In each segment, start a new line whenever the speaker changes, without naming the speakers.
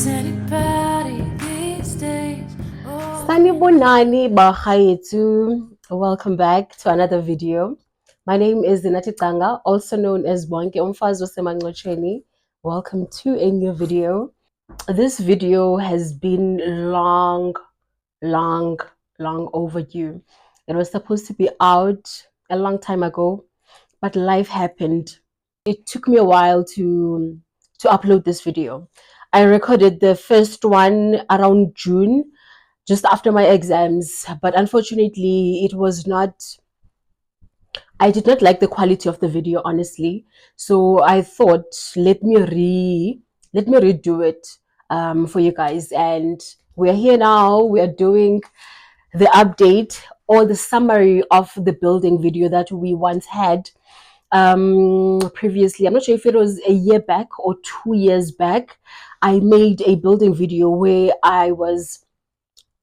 anybody these days.
Sanibonani Bahaitu. Welcome back to another video. My name is Zinati Tsanga, also known as Bonke Umfazi Wasemangcosheni. Welcome to a new video. This video has been long overdue. It was supposed to be out a long time ago, but life happened. It took me a while to upload this video. I recorded the first one around June, just after my exams, but unfortunately I did not like the quality of the video, honestly. So I thought, let me redo it for you guys. And we're here now. We are doing the update or the summary of the building video that we once had previously. I'm not sure if it was a year back or 2 years back. I made a building video where I was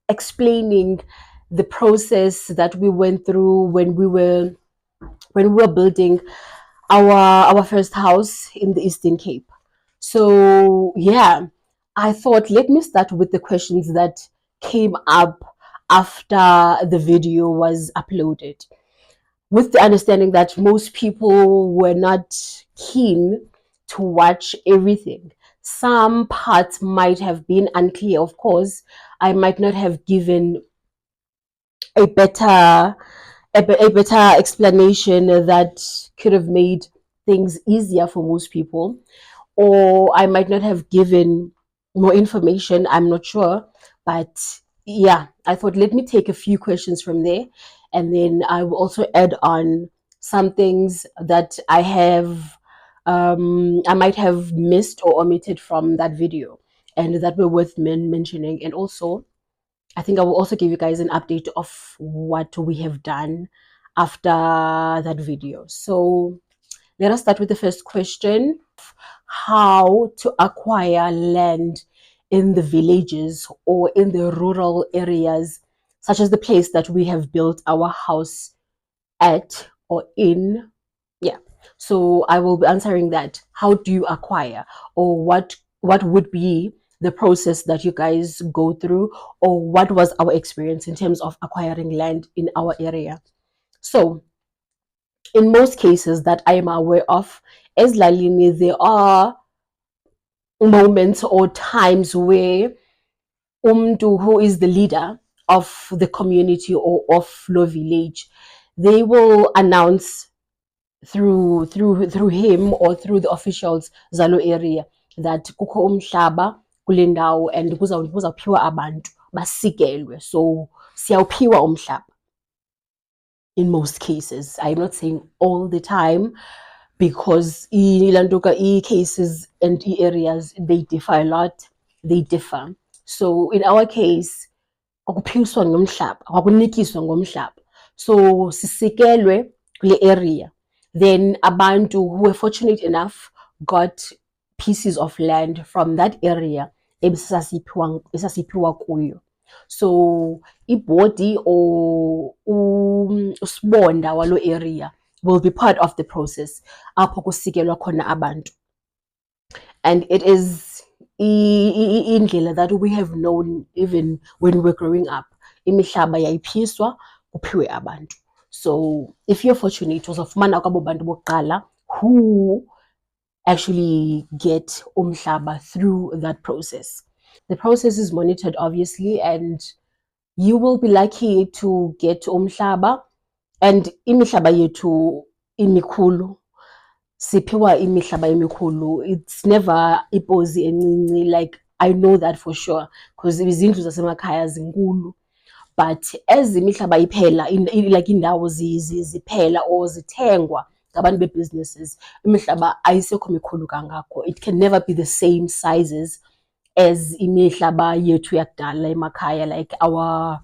explaining the process that we went through when we were building our first house in the Eastern Cape. So yeah, I thought let me start with the questions that came up after the video was uploaded, with the understanding that most people were not keen to watch everything. Some parts might have been unclear. Of course, I might not have given a better a better explanation that could have made things easier for most people, or I might not have given more information. I'm not sure, but yeah, I thought let me take a few questions from there, and then I will also add on some things that I might have missed or omitted from that video, and that were worth mentioning. And also, I think I will also give you guys an update of what we have done after that video. So let us start with the first question: how to acquire land in the villages or in the rural areas, such as the place that we have built our house at or in. Yeah. So I will be answering that. How do you acquire, or what would be the process that you guys go through, or what was our experience in terms of acquiring land in our area? So in most cases that I am aware of, as Lalini, there are moments or times where Umdu, who is the leader of the community or of Lo village, they will announce through him or through the officials zalo area that kukho umhlaba kule ndawo and kuzawuphiwa abantu basikelwe, so siyawuphiwa umhlaba. In most cases, I'm not saying all the time, because cases and areas, they differ a lot, they differ. So in our case, akuphiwiswa ngomhlaba, akunikiswa ngomhlaba, so sisikelwe kule area. Then abantu who were fortunate enough got pieces of land from that area esasiphiwa kuyo. So ibhodi or usibonda walo area will be part of the process apho kusikelwa khona abantu. And it is indlela that we have known even when we were growing up. Imihlaba yayiphiswa kuphiwe abantu. So if you're fortunate, uzofumana kwabo bantu bokuqala who actually get umhlaba through that process. The process is monitored, obviously, and you will be lucky to get umhlaba. And imihlaba yethu imikhulu, siphiwa imihlaba emikhulu. It's never ipozi encinci, like I know that for sure, because izindlu zasemakhaya zinkulu. But as imihlaba iphela, like indawo ziphela or zithengwa ngabantu be-businesses, imihlaba ayisekho mikhulu kangako. It can never be the same sizes as imihlaba yethu yakudala emakhaya, like our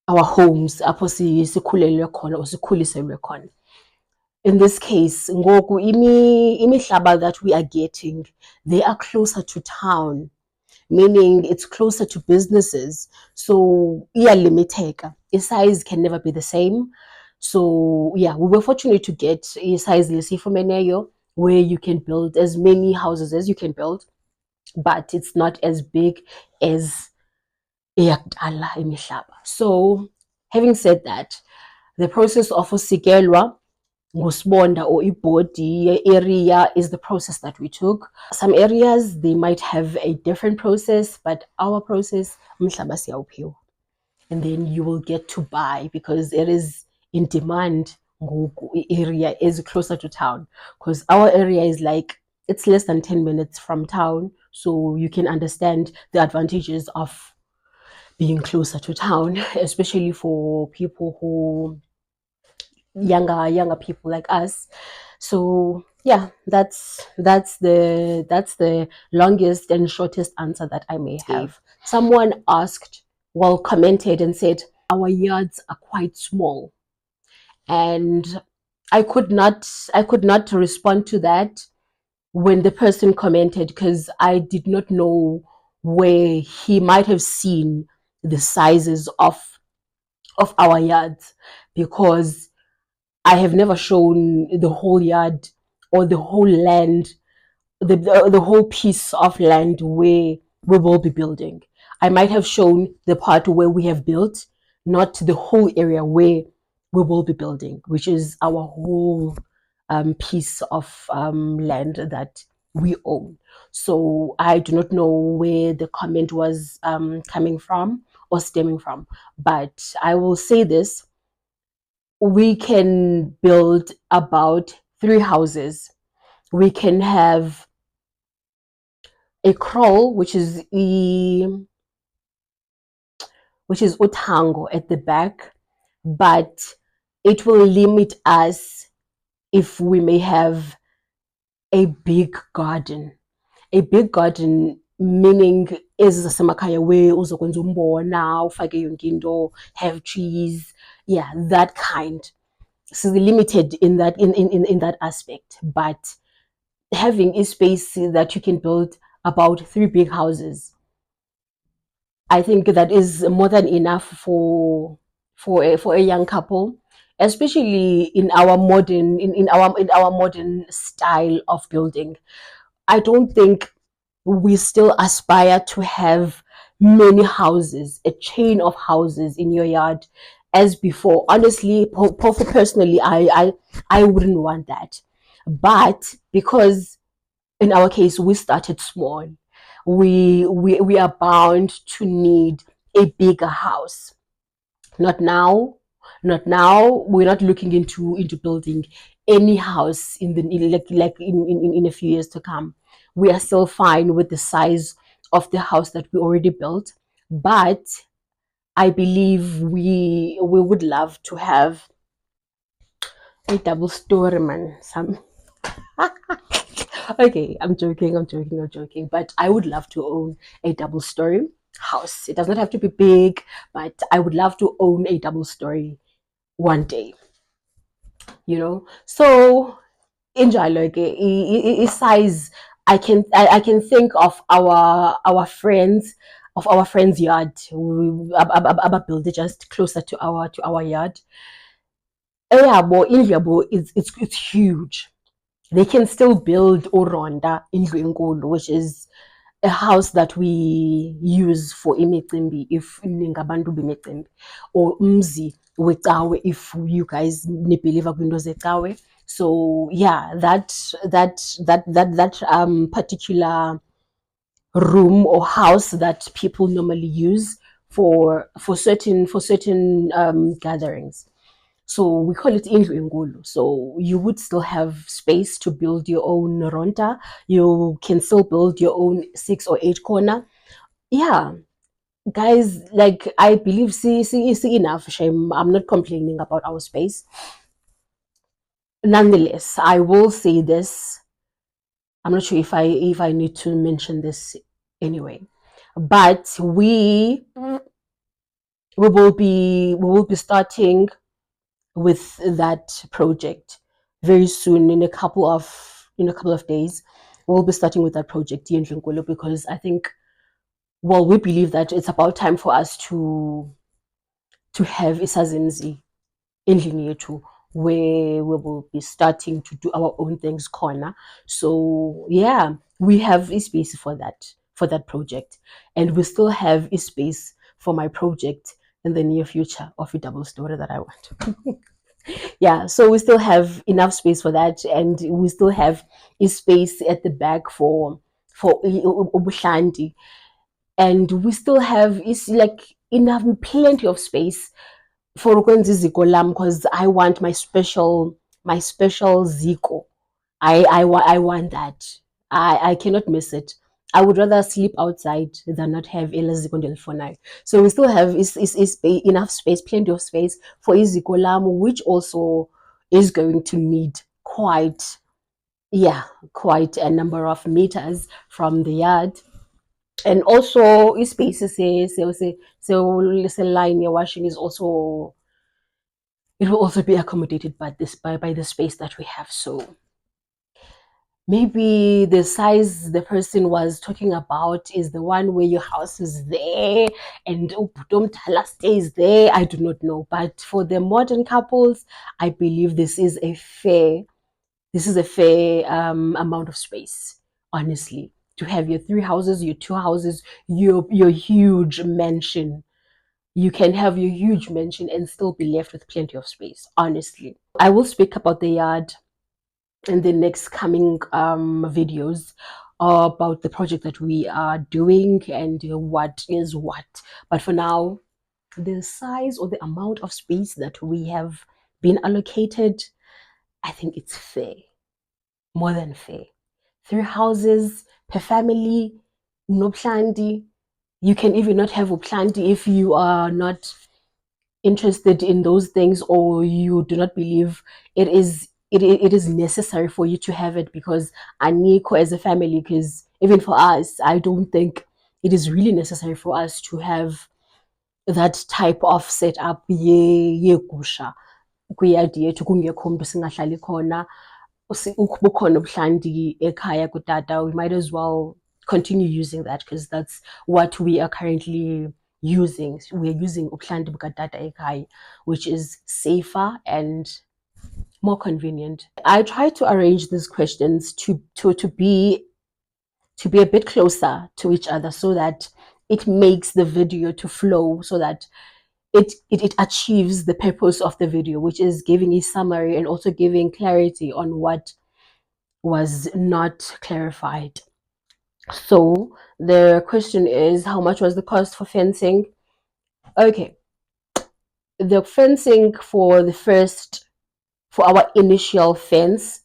homes apho sikhulelwe khona or sikhuliselwe khona. In this case, ngoku imihlaba that we are getting, they are closer to town, meaning it's closer to businesses. So iyalimiteka. A size can never be the same. So yeah, we were fortunate to get a size lesifumeneyo where you can build as many houses as you can build. but it's not as big as eyakudala imihlaba. So having said that, the process of usikelwa ngusibonda or ibhodi area is the process that we took. Some areas they might have a different process, but our process umhlaba siyawuphiwa, and then you will get to buy because it is in demand. Area is closer to town because our area is like it's less than 10 minutes from town, so you can understand the advantages of being closer to town, especially for people who younger people like us. So yeah, that's the longest and shortest answer that I may have. Someone asked, well, commented and said our yards are quite small, and I could not respond to that when the person commented because I did not know where he might have seen the sizes of our yards, because I have never shown the whole yard or the whole land, the whole piece of land where we will be building. I might have shown the part where we have built, not the whole area where we will be building, which is our whole piece of land that we own. So I do not know where the comment was coming from or stemming from, but I will say this: we can build about 3 houses. We can have a crawl, which is utango at the back, but it will limit us if we may have a big garden. A big garden meaning ezi zasemakhaya where uzokwenza umbona ufake yonke into, have trees, yeah, that kind. So limited in that aspect, but having a space that you can build about 3 big houses, I think that is more than enough for a young couple, especially in our in our modern style of building. I don't think we still aspire to have many houses, a chain of houses in your yard as before. Honestly, personally, I wouldn't want that. But because in our case we started small, we are bound to need a bigger house. Not now, not now. We're not looking into building any house in a few years to come. We are still fine with the size of the house that we already built, but I believe we would love to have a double story, man. Some okay, I'm joking, but I would love to own a double story house. It does not have to be big, but I would love to own a double story one day, So injalo ke size, I can think of our friends yard, build it just closer to our yard. Eyabo indlu yabo it's huge. They can still build uronda indlu enkulu, which is a house that we use for imicimbi if ningabantu bemicimbi, or umzi wecawe if you guys nibelieve kwinto zecawe. So yeah, that particular room or house that people normally use for certain gatherings. So we call it indlu enkulu. So you would still have space to build your own ronta. You can still build your own 6 or 8 corner. Yeah, guys, like I believe see enough shame. I'm not complaining about our space. Nonetheless, I will say this. I'm not sure if I need to mention this anyway, but we will be starting with that project very soon. In a couple of days, we'll be starting with that project here in Dlunkulu, because I think, well, we believe that it's about time for us to have isazinzi endlini yethu, where we will be starting to do our own things corner. So yeah, we have a space for that. for that project. And we still have a space for my project in the near future of a double story that I want. Yeah, so we still have enough space for that, and we still have a space at the back for ubuhlanti, and we still have is like enough, plenty of space for ukwenza iziko lam, because I want my special ziko. I want that. I cannot miss it. I would rather sleep outside than not have ela ziko ndilifunayo. So we still have enough space, plenty of space for iziko lam, which also is going to need quite a number of meters from the yard. And also spaces so line you're washing is also, it will also be accommodated by the space that we have. So maybe the size the person was talking about is the one where your house is there and Uputomtala stays there. I do not know. But for the modern couples, I believe this is a fair amount of space, honestly, to have your 3 houses, your 2 houses, your huge mansion. You can have your huge mansion and still be left with plenty of space, honestly. I will speak about the yard in the next coming videos about the project that we are doing and what is what. But for now, the size or the amount of space that we have been allocated, I think it's fair, more than fair. 3 houses per family, no planty. You can even not have a planty if you are not interested in those things, or you do not believe it is necessary for you to have it, because aniko as a family, because even for us, I don't think it is really necessary for us to have that type of setup yegusha kwiyadi yethu kungekho mntu singahlali khona, bukhona ubuhlanti ekhaya kutata. We might as well continue using that, because that's what we are currently using. We're using ubuhlanti bukatata ekhaya, which is safer and more convenient. I try to arrange these questions to be a bit closer to each other, so that it makes the video to flow, so that it achieves the purpose of the video, which is giving a summary and also giving clarity on what was not clarified. So the question is, how much was the cost for fencing? Okay, the fencing for our initial fence,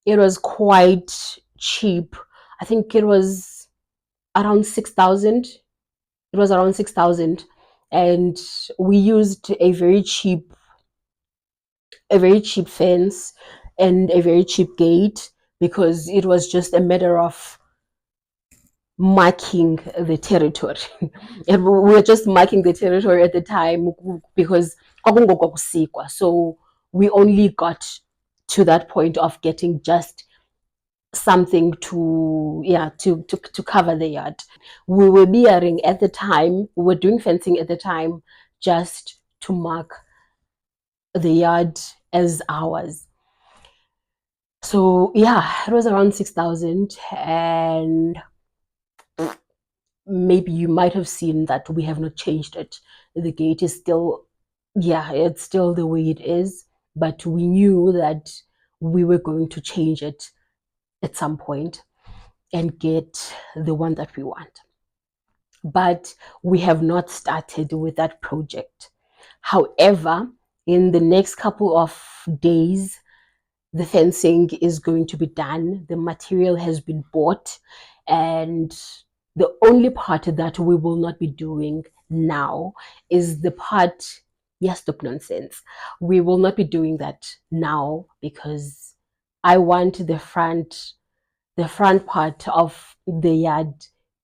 it was quite cheap. I think it was around 6,000. It was around 6,000, and we used a very cheap fence and a very cheap gate, because it was just a matter of marking the territory. And we were just marking the territory at the time, because so we only got to that point of getting just something to cover the yard. We were bearing at the time, we were doing fencing at the time, just to mark the yard as ours. So yeah, it was around 6,000, and maybe you might have seen that we have not changed it. The gate is still, it's still the way it is, but we knew that we were going to change it at some point and get the one that we want. But we have not started with that project. However, in the next couple of days, the fencing is going to be done. The material has been bought, and the only part that we will not be doing now is the part, yes, stop nonsense. We will not be doing that now, because I want the front part of the yard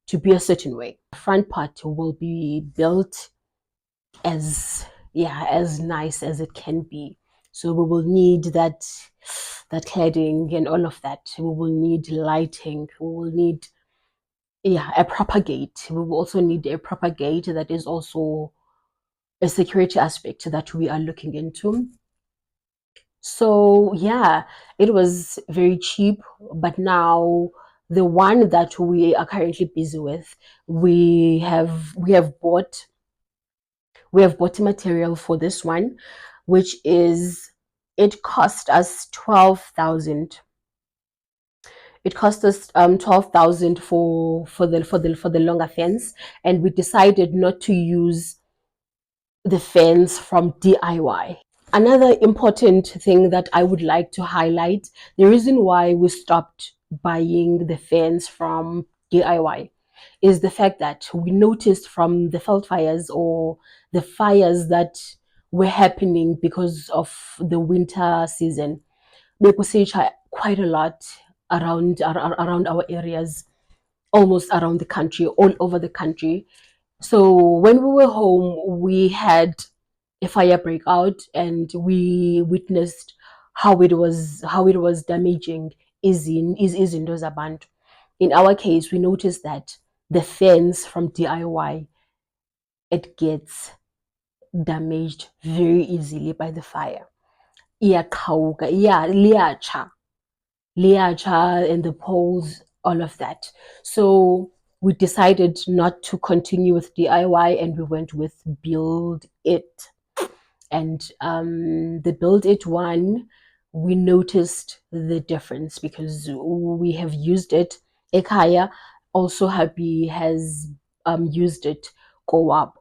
to be a certain way. The front part will be built as nice as it can be. So we will need that cladding and all of that. We will need lighting. We will need a proper gate. We will also need a proper gate that is also a security aspect that we are looking into. So yeah, it was very cheap, but now The one that we are currently busy with, we have bought material for this one, which is, it cost us 12,000. It cost us 12,000 for the longer fence, and we decided not to use the fence from DIY. Another important thing that I would like to highlight, the reason why we stopped buying the fence from DIY, is the fact that we noticed from the felt fires, or the fires that were happening because of the winter season, quite a lot around our areas, almost around the country, all over the country. So when we were home, we had a fire breakout, and we witnessed how it was damaging izinto zabantu. In our case, we noticed that the fence from DIY, it gets damaged very easily by the fire. Iyaqhawuka, liyatsha, and the poles, all of that. So we decided not to continue with DIY, and we went with Build It. And the Build It one, we noticed the difference because we have used it. Ekaya also Happy has used it go up.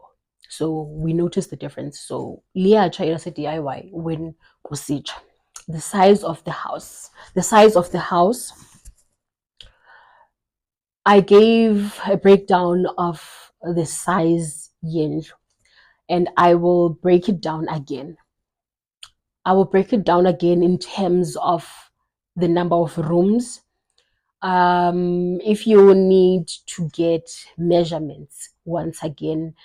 So we noticed the difference. So liyatsha irase DIY when kusitsha. The size of the house. The size of the house, I gave a breakdown of the size yendlu, and I will break it down again. I will break it down again in terms of the number of rooms. If you need to get measurements once again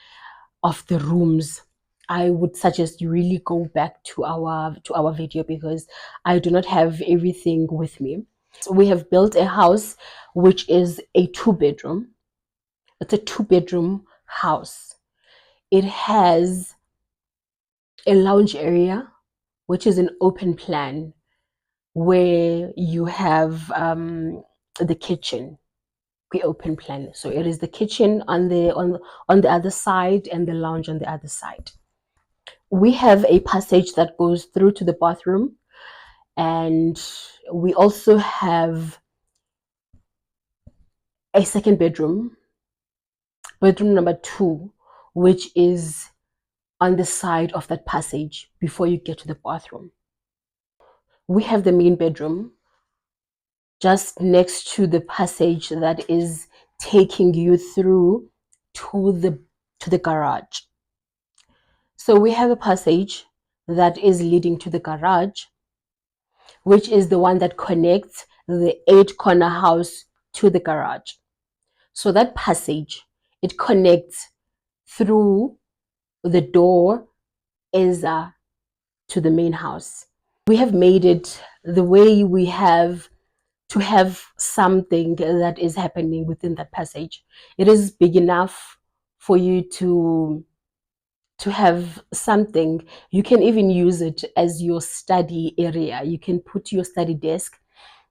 of the rooms, I would suggest you really go back to our video, because I do not have everything with me. So we have built a house which is a 2-bedroom. It's a 2-bedroom house. It has a lounge area, which is an open plan, where you have the kitchen, the open plan. So it is the kitchen on the other side, and the lounge on the other side. We have a passage that goes through to the bathroom, and we also have a second bedroom number 2, which is on the side of that passage before you get to the bathroom. We have the main bedroom just next to the passage that is taking you through to the garage. So we have a passage that is leading to the garage, which is the one that connects the 8-corner house to the garage. So that passage, it connects through the door is to the main house. We have made it the way we have to have something that is happening within that passage. It is big enough for you to have something. You can even use it as your study area. You can put your study desk.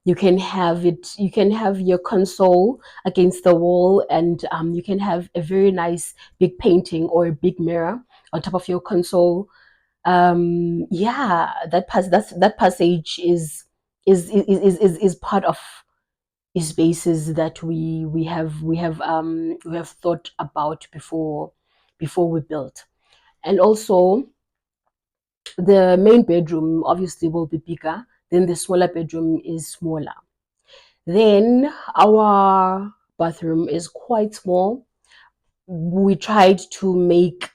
You can have your console against the wall, and you can have a very nice big painting or a big mirror on top of your console. That passage is part of spaces that we have thought about before we built. And also, the main bedroom obviously will be bigger, then the smaller bedroom is smaller. Then our bathroom is quite small. We tried to make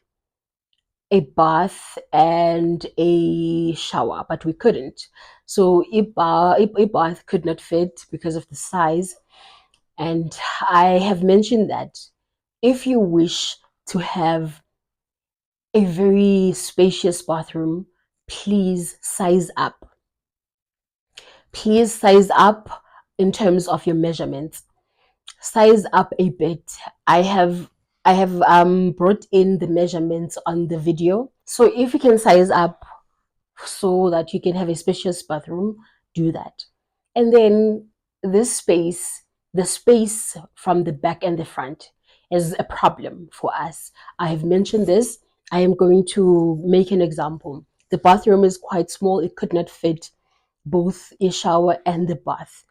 a bath and a shower, but we couldn't. So a bath could not fit because of the size. And I have mentioned that if you wish to have a very spacious bathroom, please size up. Please size up in terms of your measurements. Size up a bit. I have brought in the measurements on the video. So if you can size up so that you can have a spacious bathroom, do that. And then this space the space from the back and the front is a problem for us. I have mentioned this. I am going to make an example. The bathroom is quite small. It could not fit both a shower and the bath.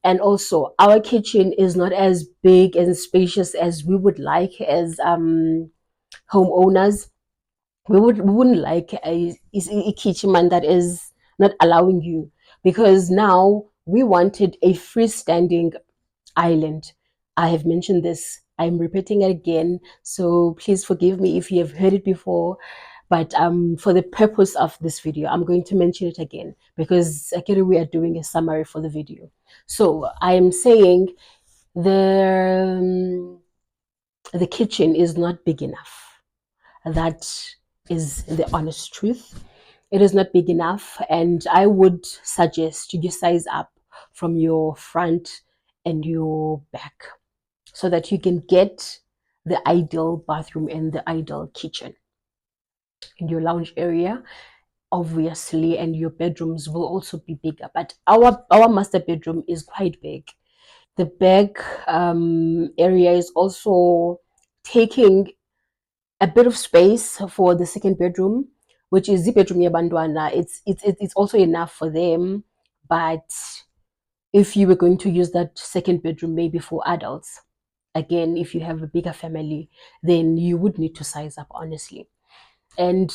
And also, our kitchen is not as big and spacious as we would like as homeowners. We wouldn't like a kitchen man that is not allowing you, because now we wanted a freestanding island. I have mentioned this. I'm repeating it again. So please forgive me if you have heard it before. But for the purpose of this video, I'm going to mention it again because actually we are doing a summary for the video. So I am saying the kitchen is not big enough. That is the honest truth. It is not big enough, and I would suggest you size up from your front and your back so that you can get the ideal bathroom and the ideal kitchen. In your lounge area, obviously, and your bedrooms will also be bigger, but our master bedroom is quite big. The back area is also taking a bit of space for the second bedroom, which is the bedroom yabantwana. It's also enough for them, but if you were going to use that second bedroom maybe for adults, again, if you have a bigger family, then you would need to size up, honestly. And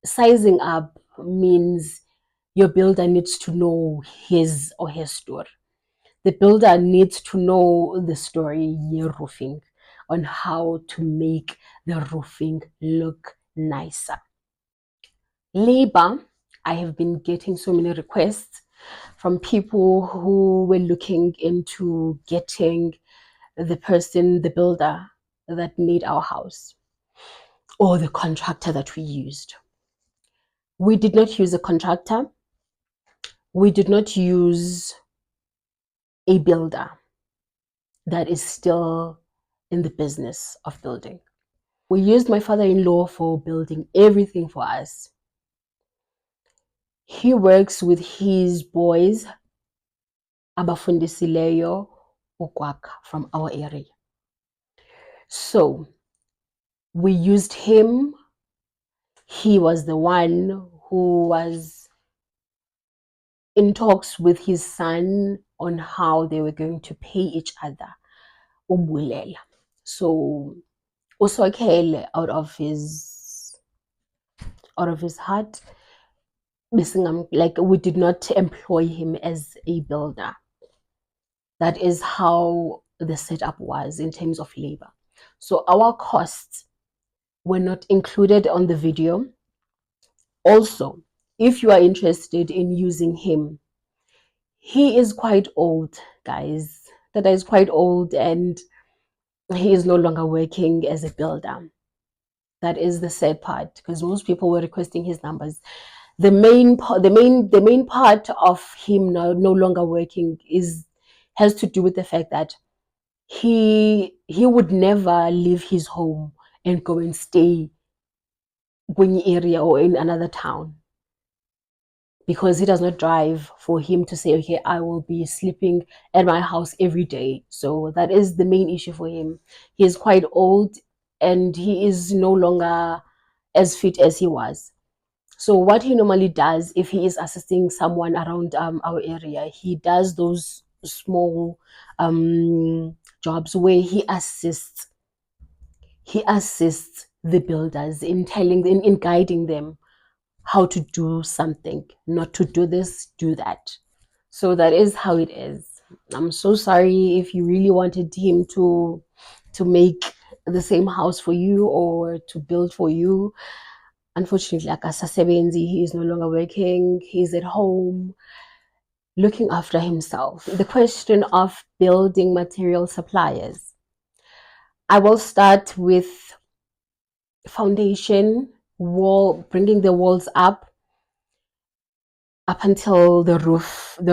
sizing up means your builder needs to know his or her story. The builder needs to know the story year roofing, on how to make the roofing look nicer. Labor, I have been getting so many requests from people who were looking into getting the person, the builder that made our house, or the contractor that we used. We did not use a contractor. We did not use a builder that is still in the business of building. We used my father-in-law for building everything for us. He works with his boys, abafundisileyo ukwakha, from our area. So we used him. He was the one who was in talks with his son on how they were going to pay each other. So Usokhele, out of his heart, like, we did not employ him as a builder. That is how the setup was in terms of labor. So our costs were not included on the video. Also, if you are interested in using him, he is quite old, guys. That is quite old, and he is no longer working as a builder. That is the sad part, because most people were requesting his numbers. The main part of him no longer working has to do with the fact that he would never leave his home and go and stay in area or in another town, because he does not drive for him to say, okay, I will be sleeping at my house every day. So that is the main issue for him. He is quite old and he is no longer as fit as he was. So what he normally does, if he is assisting someone around our area, he does those small jobs where he assists the builders in guiding them how to do something, not to do this, do that. So that is how it is. I'm so sorry if you really wanted him to make the same house for you or to build for you. Unfortunately, like Asasebenzi, he is no longer working. He's at home looking after himself. The question of building material suppliers. I will start with foundation, wall, bringing the walls up until the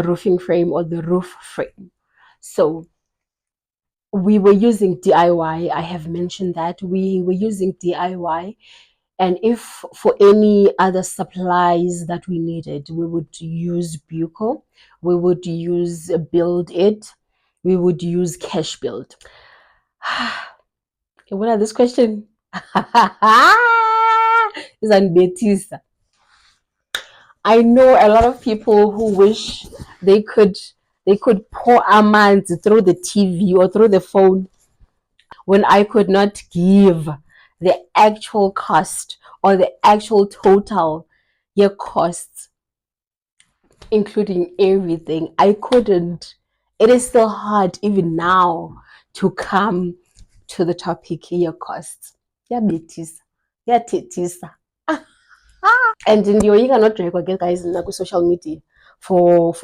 roofing frame or the roof frame. So we were using DIY. I have mentioned that we were using DIY. And if for any other supplies that we needed, we would use Buco, we would use Build It, we would use cash build. Okay, what are this question? Is unbetisa. I know a lot of people who wish they could pour amanzi through the TV or through the phone when I could not give the actual cost or the actual total year costs, including everything. I couldn't. It is still hard even now to come to the topic year costs. Yeah, betisa. Yeah, titisa. And you cannot drag again guys in like social media for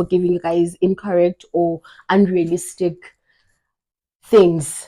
giving you guys incorrect or unrealistic things.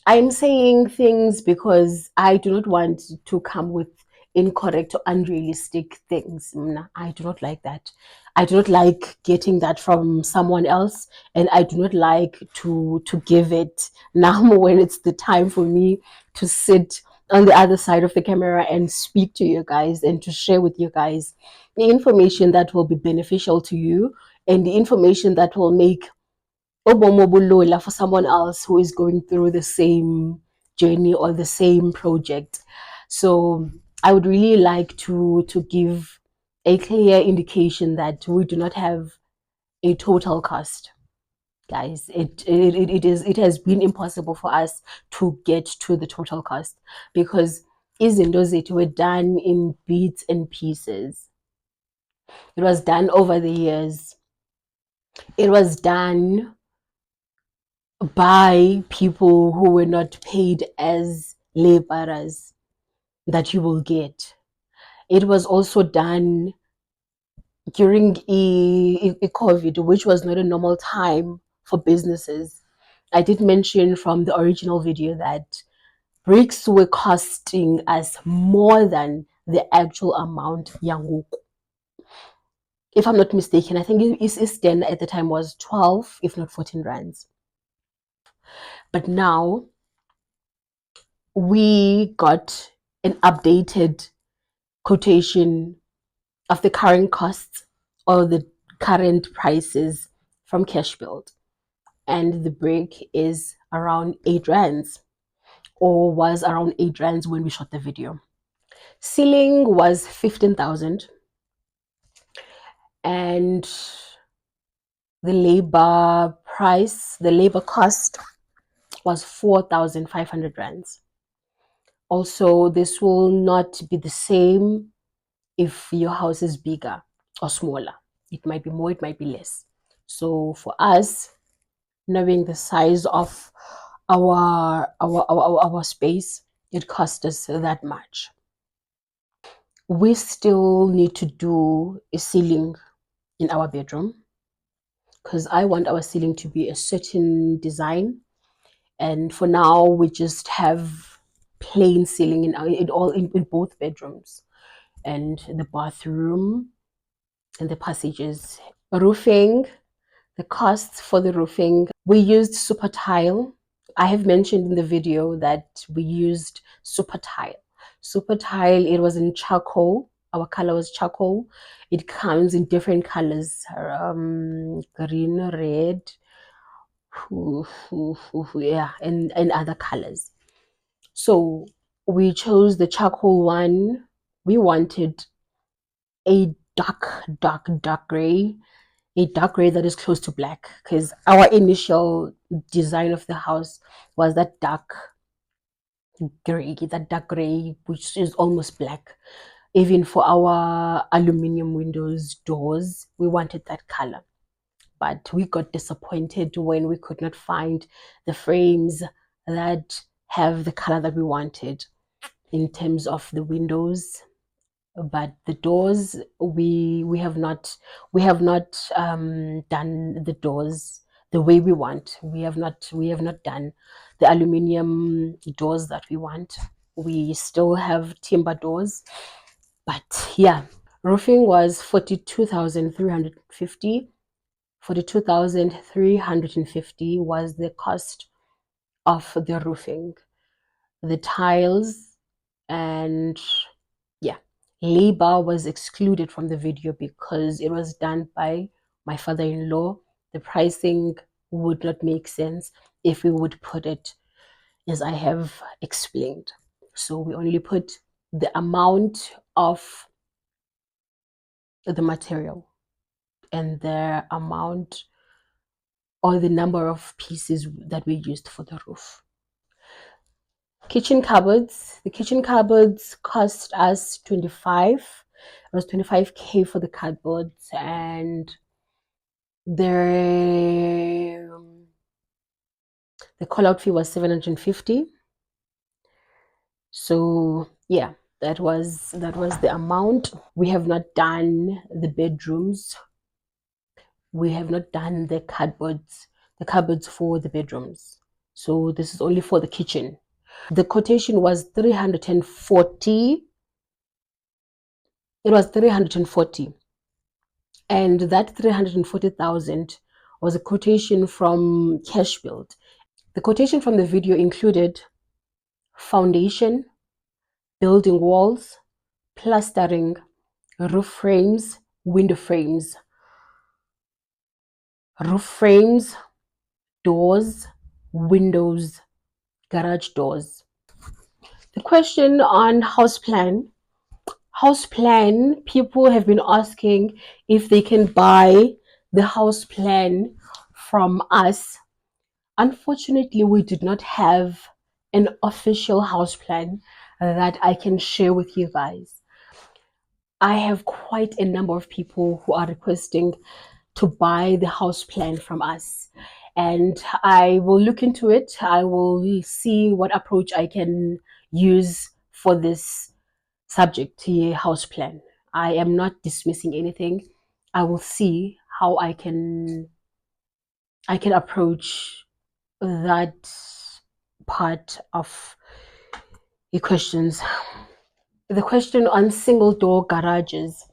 I'm saying things because I do not want to come with incorrect or unrealistic things. I do not like that. I do not like getting that from someone else, and I do not like to give it now when it's the time for me to sit on the other side of the camera and speak to you guys and to share with you guys the information that will be beneficial to you and the information that will make for someone else who is going through the same journey or the same project. So I would really like to give a clear indication that we do not have a total cost, guys. It has been impossible for us to get to the total cost because izinto zethu were done in bits and pieces. It was done over the years. It was done by people who were not paid as laborers that you will get. It was also done during a COVID, which was not a normal time for businesses. I did mention from the original video that bricks were costing us more than the actual amount yangoku. If I'm not mistaken, I think Eastern at the time was 12, if not 14 rands. But now we got an updated quotation of the current costs or the current prices from Cashbuild, and the brick is around 8 rands, or was around 8 rands when we shot the video. Ceiling was 15,000, and the labor cost was 4,500 rands. Also, this will not be the same if your house is bigger or smaller. It might be more, it might be less. So for us, knowing the size of our space, it cost us that much. We still need to do a ceiling in our bedroom because I want our ceiling to be a certain design. And for now, we just have plain ceiling in both bedrooms and the bathroom and the passages. Roofing, the costs for the roofing, we used super tile. I have mentioned in the video that we used super tile. Super tile, it was in charcoal. Our color was charcoal. It comes in different colors, green, red, yeah, and other colors. So we chose the charcoal one. We wanted a dark gray, a dark gray that is close to black, because our initial design of the house was that dark gray, which is almost black. Even for our aluminium windows doors, we wanted that color, but we got disappointed when we could not find the frames that have the color that we wanted in terms of the windows. But the doors, we have not done the doors the way we want. We have not done the aluminium doors that we want. We still have timber doors. But yeah, roofing was 42,350. 42,350 was the cost of the roofing, the tiles, and yeah, labor was excluded from the video because it was done by my father-in-law. The pricing would not make sense if we would put it as I have explained. So we only put the amount of the material and the amount or the number of pieces that we used for the roof. Kitchen cupboards. The kitchen cupboards cost us 25. It was 25K for the cupboards, and the call out fee was 750. So yeah, that was the amount. We have not done the bedrooms. We have not done the cupboards for the bedrooms. So this is only for the kitchen. The quotation was 340. It was 340, and that 340,000 was a quotation from Cashbuild. The quotation from the video included foundation, building walls, plastering, roof frames, window frames, roof frames, doors, windows, garage doors. The question on house plan. House plan, people have been asking if they can buy the house plan from us. Unfortunately, we did not have an official house plan that I can share with you guys. I have quite a number of people who are requesting to buy the house plan from us, and I will look into it. I will see what approach I can use for this subject to house plan. I am not dismissing anything. I will see how I can approach that part of the questions. The question on single door garages.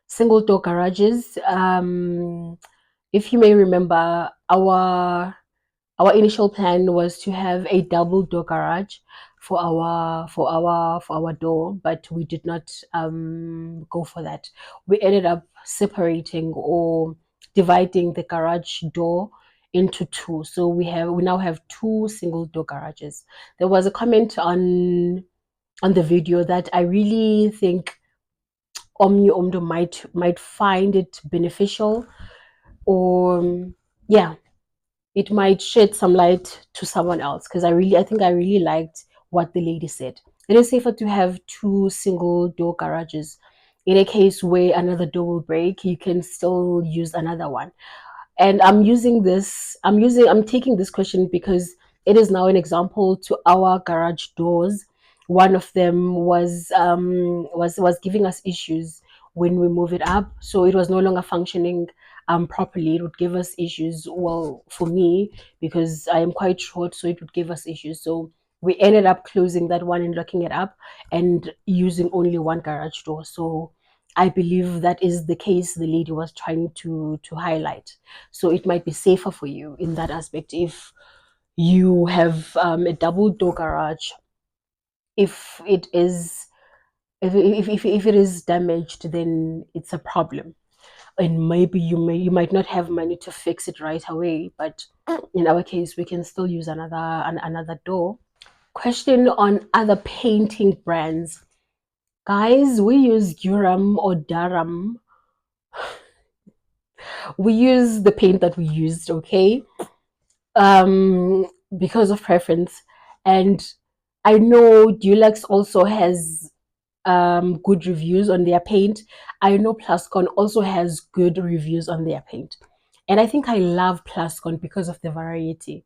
Single door garages. If you may remember, our initial plan was to have a double door garage for our door, but we did not go for that. We ended up separating or dividing the garage door into two. So we now have two single door garages. There was a comment on the video that I really think Omni Omdo might find it beneficial, or yeah, it might shed some light to someone else, because I think I really liked what the lady said. It is safer to have two single door garages. In a case where another door will break, you can still use another one. And I'm taking this question because it is now an example to our garage doors. One of them was giving us issues when we move it up, so it was no longer functioning properly. It would give us issues, well, for me, because I am quite short, so it would give us issues. So we ended up closing that one and locking it up and using only one garage door. So I believe that is the case the lady was trying to highlight. So it might be safer for you in that aspect if you have a double door garage. If it is if it is damaged, then it's a problem, and maybe you might not have money to fix it right away. But in our case, we can still use another door. Question on other painting brands. Guys, we use Durham or Durham. We use the paint that we used, okay? um because of preference. And I know Dulux also has good reviews on their paint. I know Plascon also has good reviews on their paint, and I think I love Plascon because of the variety,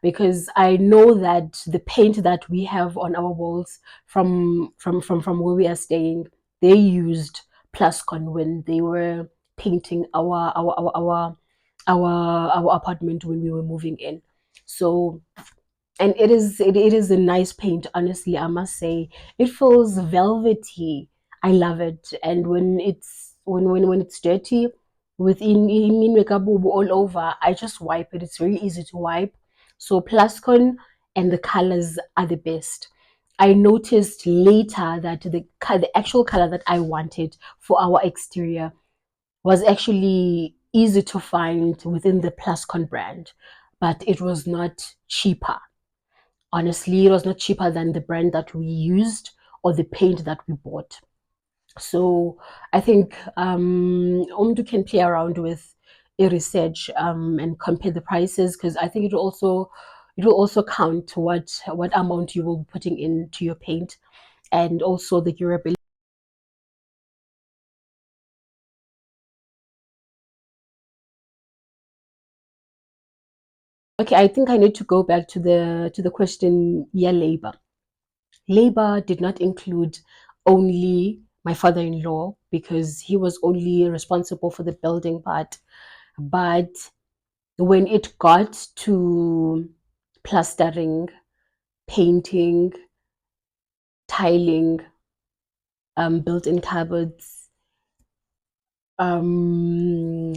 because I know that the paint that we have on our walls from where we are staying, they used Plascon when they were painting our apartment when we were moving in. So, and it is a nice paint, honestly, I must say. It feels velvety. I love it. And when it's dirty, within all over, I just wipe it. It's very easy to wipe. So Plascon and the colors are the best. I noticed later that the actual color that I wanted for our exterior was actually easy to find within the Plascon brand, but it was not cheaper. Honestly, it was not cheaper than the brand that we used or the paint that we bought. So I think Omdu can play around with a research and compare the prices, because I think it will also count what amount you will be putting into your paint, and also the durability. Okay, I think I need to go back to the question. Yeah, labor. Labor did not include only my father-in-law, because he was only responsible for the building part, but when it got to plastering, painting, tiling, built-in cupboards,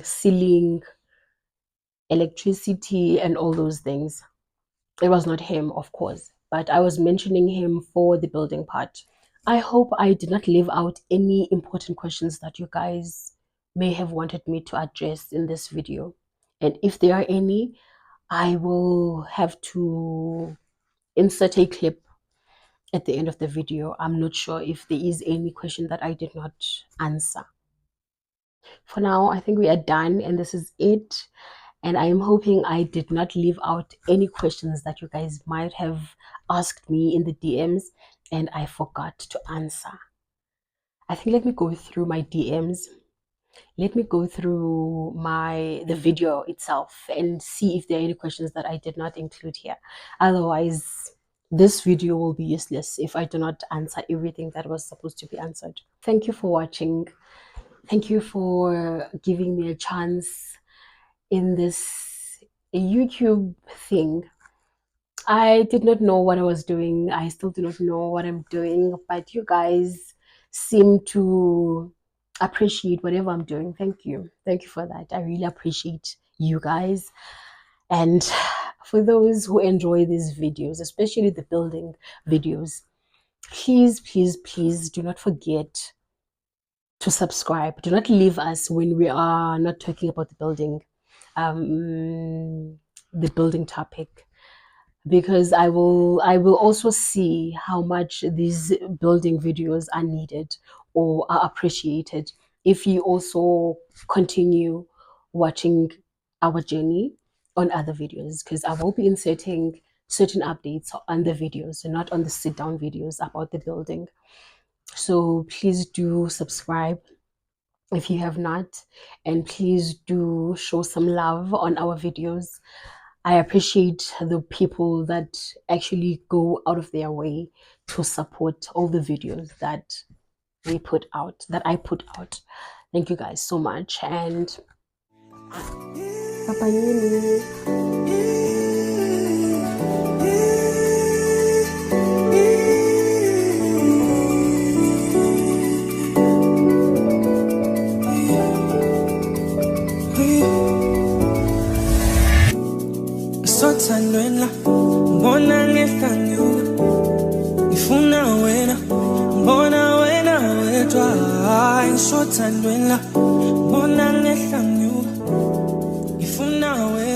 ceiling, electricity, and all those things, it was not him, of course, but I was mentioning him for the building part. I hope I did not leave out any important questions that you guys may have wanted me to address in this video. And if there are any, I will have to insert a clip at the end of the video. I'm not sure if there is any question that I did not answer. For now, I think we are done, and this is it. And I am hoping I did not leave out any questions that you guys might have asked me in the DMs and I forgot to answer. I think let me go through my DMs. Let me go through the video itself and see if there are any questions that I did not include here. Otherwise, this video will be useless if I do not answer everything that was supposed to be answered. Thank you for watching. Thank you for giving me a chance in this YouTube thing. I did not know what I was doing. I still do not know what I'm doing, but you guys seem to appreciate whatever I'm doing. Thank you. Thank you for that. I really appreciate you guys. And for those who enjoy these videos, especially the building videos, please, please, please do not forget to subscribe. Do not leave us when we are not talking about the building topic, because I will also see how much these building videos are needed or are appreciated if you also continue watching our journey on other videos, because I will be inserting certain updates on the videos and not on the sit down videos about the building. So please do subscribe if you have not, and please do show some love on our videos. I appreciate the people that actually go out of their way to support all the videos that I put out. Thank you guys so much, and bye.
Sothandweni mbona ngehlanyuka ngifuna wena mbona wena wedwa ngisothandweni mbona ngehlanyuka ngifuna wena